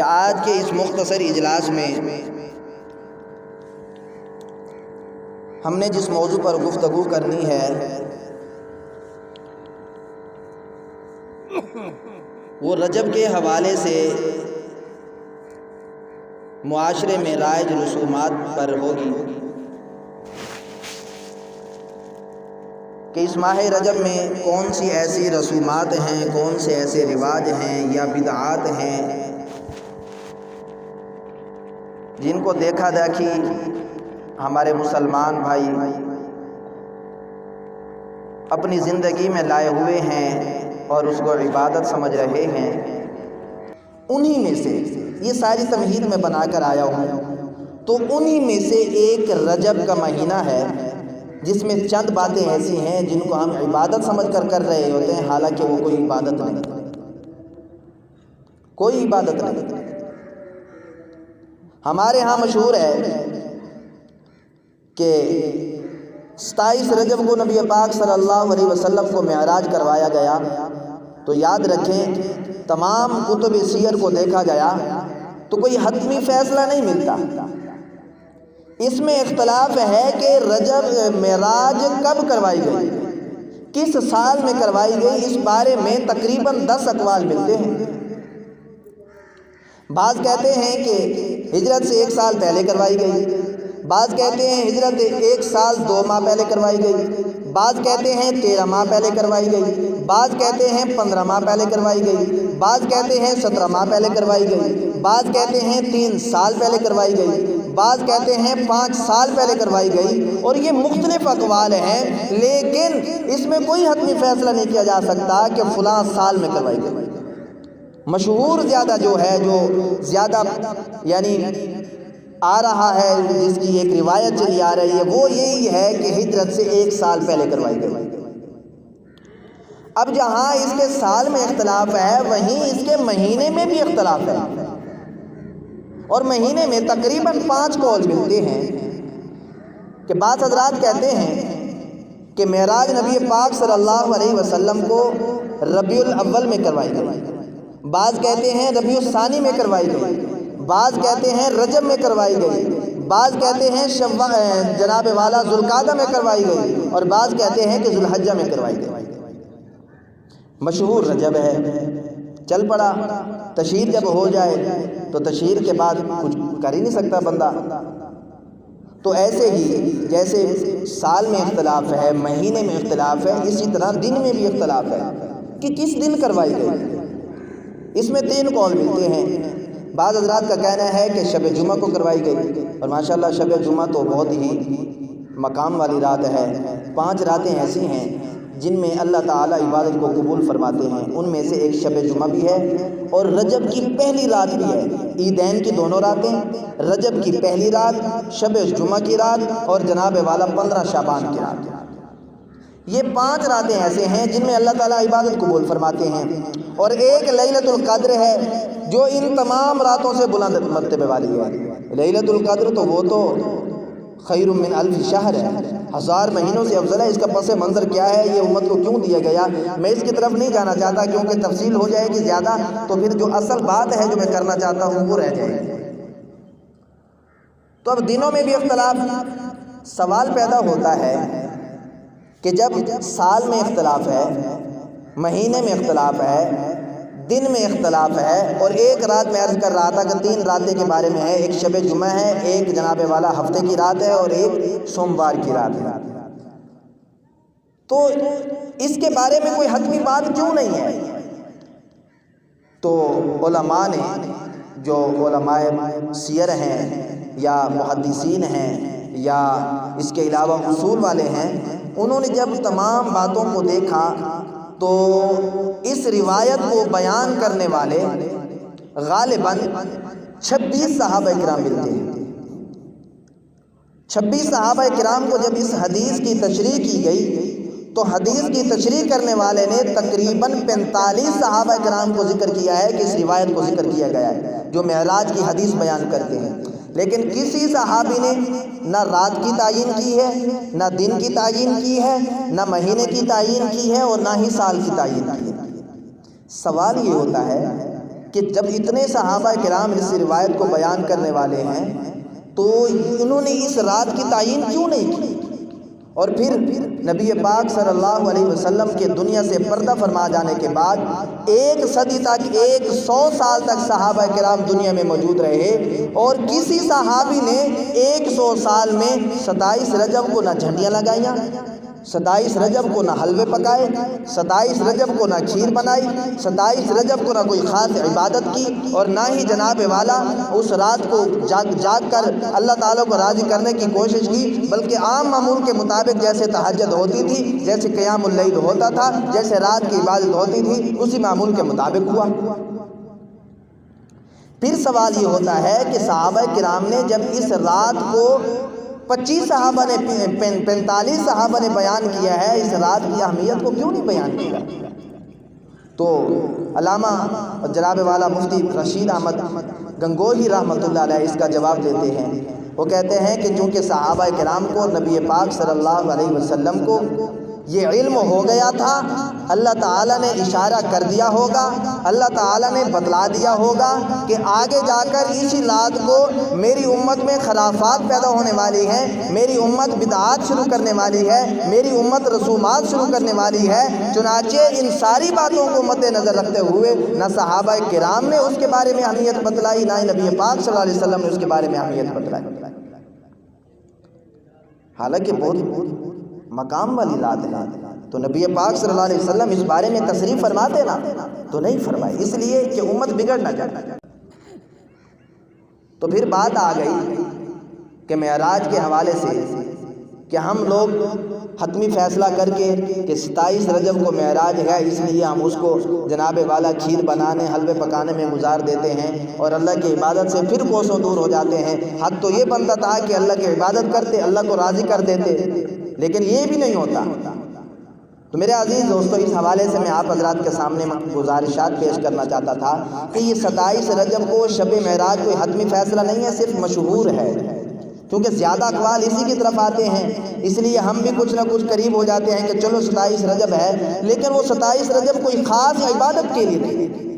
کہ آج کے اس مختصر اجلاس میں ہم نے جس موضوع پر گفتگو کرنی ہے وہ رجب کے حوالے سے معاشرے میں رائج رسومات پر ہوگی کہ اس ماہ رجب میں کون سی ایسی رسومات ہیں، کون سے ایسے رواج ہیں یا بدعات ہیں جن کو دیکھا دیکھی ہمارے مسلمان بھائی اپنی زندگی میں لائے ہوئے ہیں اور اس کو عبادت سمجھ رہے ہیں۔ انہی میں سے یہ ساری تمہید میں بنا کر آیا ہوں، تو انہی میں سے ایک رجب کا مہینہ ہے جس میں چند باتیں ایسی ہیں جن کو ہم عبادت سمجھ کر رہے ہوتے ہیں، حالانکہ وہ کوئی عبادت نہیں، کوئی عبادت نہیں۔ ہمارے ہاں مشہور ہے کہ 27 رجب کو نبی پاک صلی اللہ علیہ وسلم کو معراج کروایا گیا، تو یاد رکھیں تمام کتب سیر کو دیکھا گیا تو کوئی حتمی فیصلہ نہیں ملتا۔ اس میں اختلاف ہے کہ رجب معراج کب کروائی گئی، کس سال میں کروائی گئی، اس بارے میں تقریباً 10 اقوال ملتے ہیں۔ بعض کہتے ہیں کہ ہجرت سے 1 سال پہلے کروائی گئی، بعض کہتے ہیں ہجرت 1 سال 2 ماہ پہلے کروائی گئی، بعض کہتے ہیں 13 ماہ پہلے کروائی گئی، بعض کہتے ہیں 15 ماہ پہلے کروائی گئی، بعض کہتے ہیں 17 ماہ پہلے کروائی گئی، بعض کہتے ہیں 3 سال پہلے کروائی گئی، بعض کہتے ہیں 5 سال پہلے کروائی گئی، اور یہ مختلف اقوال ہیں، لیکن اس میں کوئی حتمی فیصلہ نہیں کیا جا سکتا کہ فلاں سال میں کروائی گئی۔ مشہور زیادہ جو ہے، جو زیادہ یعنی آ رہا ہے، جس کی ایک روایت چلی آ رہی ہے، وہ یہی ہے کہ ہجرت سے 1 سال پہلے کروائی گئی۔ اب جہاں اس کے سال میں اختلاف ہے، وہیں اس کے مہینے میں بھی اختلاف ہے، اور مہینے میں تقریباً 5 قول ملتے ہیں کہ بعض حضرات کہتے ہیں کہ معراج نبی پاک صلی اللہ علیہ وسلم کو ربیع الاول میں کروائی گئی، بعض کہتے ہیں ربیع الثانی میں کروائی گئی، بعض کہتے ہیں رجب میں کروائی گئی، بعض کہتے ہیں جناب والا ذوالقعدہ میں کروائی گئی، اور بعض کہتے ہیں کہ ذوالحجہ میں کروائی گئی۔ مشہور رجب ہے، چل پڑا، تشہیر جب ہو جائے تو تشہیر کے بعد کچھ کر ہی نہیں سکتا بندہ۔ تو ایسے ہی جیسے سال میں اختلاف ہے، مہینے میں اختلاف ہے، اسی طرح دن میں بھی اختلاف ہے کہ کس دن کروائی گئی۔ اس میں 3 قول ملتے ہیں۔ بعض حضرات کا کہنا ہے کہ شب جمعہ کو کروائی گئی، اور ماشاءاللہ شب جمعہ تو بہت ہی مقام والی رات ہے۔ 5 راتیں ایسی ہیں جن میں اللہ تعالیٰ عبادت کو قبول فرماتے ہیں، ان میں سے ایک شب جمعہ بھی ہے، اور رجب کی پہلی رات بھی ہے۔ عیدین کی دونوں راتیں، رجب کی پہلی رات، شب جمعہ کی رات، اور جناب والا 15 شعبان کی رات۔ یہ 5 راتیں ایسے ہیں جن میں اللہ تعالیٰ عبادت قبول فرماتے ہیں، اور ایک لیلۃ القدر ہے جو ان تمام راتوں سے بلند مرتبے والی ہے۔ لیلۃ القدر تو وہ تو خیر من الف شہر ہے، 1000 مہینوں سے افضل ہے۔ اس کا پس منظر کیا ہے، یہ امت کو کیوں دیا گیا، میں اس کی طرف نہیں جانا چاہتا کیونکہ تفصیل ہو جائے گی زیادہ، تو پھر جو اصل بات ہے جو میں کرنا چاہتا ہوں وہ رہ جائے گی۔ تو اب دنوں میں بھی اختلاف، سوال پیدا ہوتا ہے کہ جب سال میں اختلاف ہے، مہینے میں اختلاف ہے، دن میں اختلاف ہے، اور ایک رات میں عرض کر رہا تھا کہ 3 راتیں کے بارے میں ہے، ایک شب جمعہ ہے، ایک جناب والا ہفتے کی رات ہے، اور ایک سوموار کی رات ہے، تو اس کے بارے میں کوئی حتمی بات کیوں نہیں ہے؟ تو علماء نے، جو علماء سیر ہیں یا محدثین ہیں یا اس کے علاوہ اصول والے ہیں، انہوں نے جب تمام باتوں کو دیکھا تو اس روایت کو بیان کرنے والے غالباً 26 صحابہ کرام ملتے ہیں۔ 26 صحابہ کرام کو جب اس حدیث کی تشریح کی گئی تو حدیث کی تشریح کرنے والے نے تقریباً 45 صحابہ کرام کو ذکر کیا ہے کہ اس روایت کو ذکر کیا گیا ہے جو معراج کی حدیث بیان کرتے ہیں، لیکن کسی صحابی نے نہ رات کی تعیین کی ہے، نہ دن کی تعیین کی ہے، نہ مہینے کی تعیین کی ہے، اور نہ ہی سال کی تعیین کی ہے۔ سوال یہ ہوتا ہے کہ جب اتنے صحابہ کرام اس روایت کو بیان کرنے والے ہیں تو انہوں نے اس رات کی تعین کیوں نہیں کی؟ اور پھر نبی پاک صلی اللہ علیہ وسلم کے دنیا سے پردہ فرما جانے کے بعد 1 صدی تک 100 سال تک صحابہ کرام دنیا میں موجود رہے، اور کسی صحابی نے 100 سال میں 27 رجب کو نہ جھنڈیاں لگائیاں، 27 رجب کو نہ حلوے پکائے، 27 رجب کو نہ کھیر بنائی، 27 رجب کو نہ کوئی خاص عبادت کی، اور نہ ہی جناب والا اس رات کو جاگ کر اللہ تعالیٰ کو راضی کرنے کی کوشش کی، بلکہ عام معمول کے مطابق جیسے تہجد ہوتی تھی، جیسے قیام اللیل ہوتا تھا، جیسے رات کی عبادت ہوتی تھی، اسی معمول کے مطابق ہوا۔ پھر سوال یہ ہوتا ہے کہ صحابہ کرام نے جب اس رات کو 25 صحابہ نے 45 صحابہ نے بیان کیا ہے، اس رات کی اہمیت کو کیوں نہیں بیان کیا؟ تو علامہ جناب والا مفتی رشید احمد گنگوہی رحمۃ اللہ علیہ اس کا جواب دیتے ہیں۔ وہ کہتے ہیں کہ چونکہ صحابہ کرام کو نبی پاک صلی اللہ علیہ وسلم کو یہ علم ہو گیا تھا، اللہ تعالیٰ نے اشارہ کر دیا ہوگا، اللہ تعالیٰ نے بتلا دیا ہوگا کہ آگے جا کر اسی رات کو میری امت میں خرافات پیدا ہونے والی ہیں، میری امت بدعات شروع کرنے والی ہے، میری امت رسومات شروع کرنے والی ہے۔ چنانچہ ان ساری باتوں کو مد نظر رکھتے ہوئے نہ صحابہ کرام نے اس کے بارے میں اہمیت بتلائی، نہ نبی پاک صلی اللہ علیہ وسلم نے اس کے بارے میں اہمیت بتلائی، حالانکہ بہت مقام والی رات ہے۔ تو نبی پاک صلی اللہ علیہ وسلم اس بارے میں تصریح فرماتے نا، تو نہیں فرمائی، اس لیے کہ امت بگڑ نہ جائے۔ تو پھر بات آ گئی کہ معراج کے حوالے سے کہ ہم لوگ حتمی فیصلہ کر کے کہ 27 رجب کو معراج ہے، اس لیے ہم اس کو جناب والا کھیر بنانے حلوے پکانے میں گزار دیتے ہیں اور اللہ کی عبادت سے پھر کوسوں دور ہو جاتے ہیں۔ حق تو یہ بنتا تھا کہ اللہ کی عبادت کرتے، اللہ کو راضی کر دیتے، لیکن یہ بھی نہیں ہوتا۔ تو میرے عزیز دوستو، اس حوالے سے میں آپ حضرات کے سامنے گزارشات پیش کرنا چاہتا تھا کہ یہ 27 رجب کو شب معراج کوئی حتمی فیصلہ نہیں ہے، صرف مشہور ہے، کیونکہ زیادہ اقوال اسی کی طرف آتے ہیں، اس لیے ہم بھی کچھ نہ کچھ قریب ہو جاتے ہیں کہ چلو 27 رجب ہے، لیکن وہ 27 رجب کوئی خاص عبادت کے لیے نہیں،